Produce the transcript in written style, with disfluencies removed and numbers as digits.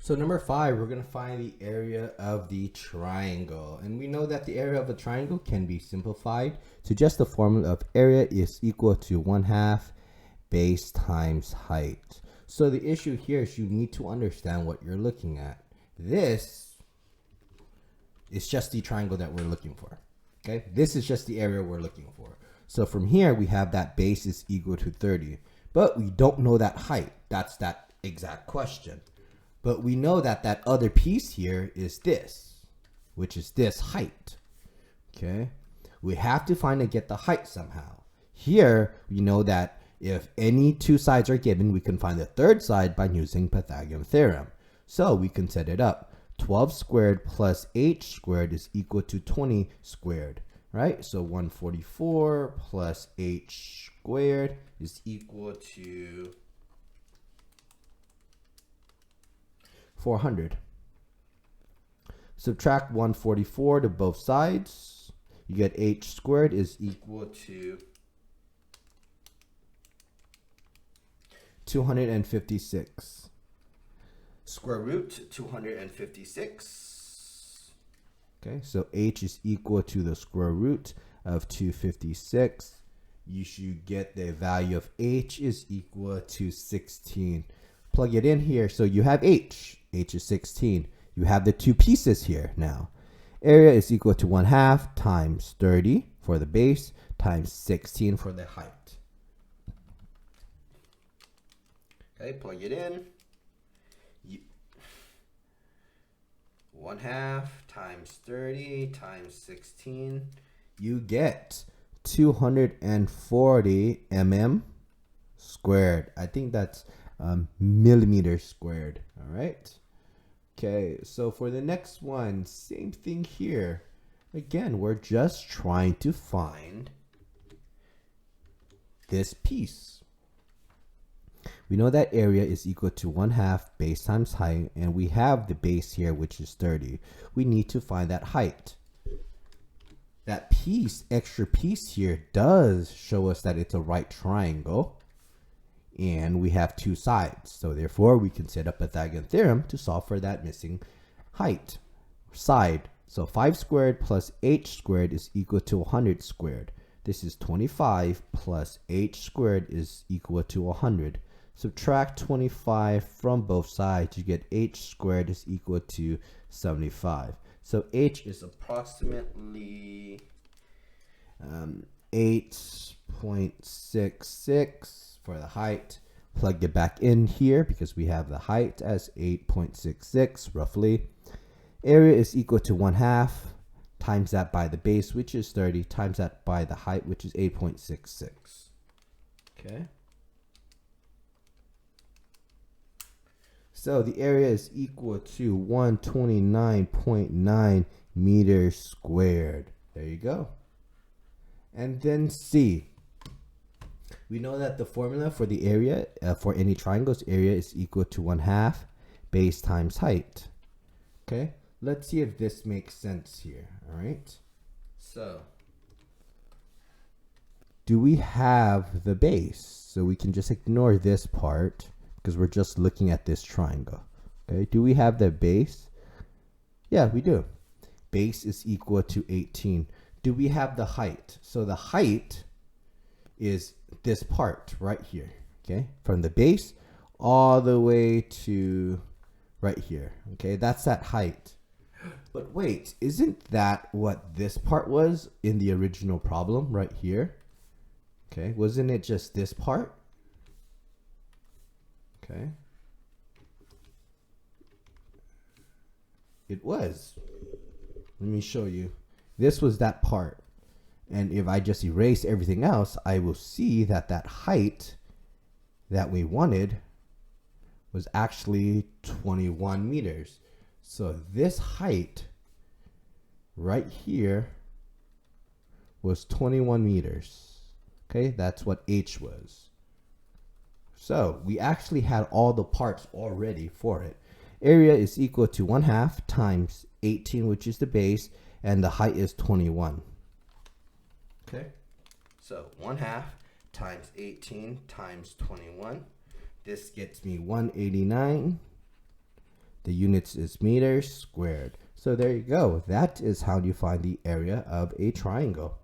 So number 5, we're going to find the area of the triangle. And we know that the area of a triangle can be simplified to just the formula of area is equal to 1/2 base times height. So the issue here is you need to understand what you're looking at. This is just the triangle that we're looking for. Okay, this is just the area we're looking for. So from here, we have that base is equal to 30, but we don't know that height. That's that exact question. But we know that that other piece here is this, which is this height. Okay, we have to find and get the height somehow. Here, we know that if any two sides are given, we can find the third side by using Pythagorean theorem. So we can set it up. 12 squared plus h squared is equal to 20 squared, right? So 144 plus h squared is equal to 400. Subtract 144 to both sides. You get h squared is equal to 256. Square root 256. Okay, so h is equal to the square root of 256. You should get the value of h is equal to 16. Plug it in here. So you have h. H is 16. You have the two pieces here now. Area is equal to 1/2 times 30 for the base times 16 for the height. Okay, plug it in. 1/2 times 30 times 16. You get 240 mm squared. I think that's millimeters squared. All right. Okay, so for the next one, same thing here. Again, we're just trying to find this piece. We know that area is equal to 1/2 base times height, and we have the base here, which is 30. We need to find that height. That piece, extra piece here, does show us that it's a right triangle, and we have two sides. So therefore, we can set up Pythagorean theorem to solve for that missing height side. So 5 squared plus h squared is equal to 100 squared. This is 25 plus h squared is equal to 100. Subtract 25 from both sides, you get h squared is equal to 75. So h is approximately 8.66 for the height. Plug it back in here because we have the height as 8.66 roughly. Area is equal to 1/2 times that by the base, which is 30, times that by the height, which is 8.66. Okay. So the area is equal to 129.9 meters squared. There you go. And then C. We know that the formula for the area, for any triangle's area is equal to 1/2 base times height. Okay, let's see if this makes sense here. All right. So, do we have the base? So we can just ignore this part because we're just looking at this triangle. Okay, do we have the base? Yeah, we do. Base is equal to 18. Do we have the height? So the height is this part right here. Okay, from the base all the way to right here. Okay, that's that height. But wait, isn't that what this part was in the original problem right here? Okay, wasn't it just this part? Okay. It was. Let me show you. This was that part. And if I just erase everything else, I will see that that height that we wanted was actually 21 meters. So this height right here was 21 meters. Okay, that's what H was. So we actually had all the parts already for it. Area is equal to 1/2 times 18, which is the base, and the height is 21. Okay, so 1/2 times 18 times 21. This gets me 189 The units is meters squared. So there you go. That is how you find the area of a triangle.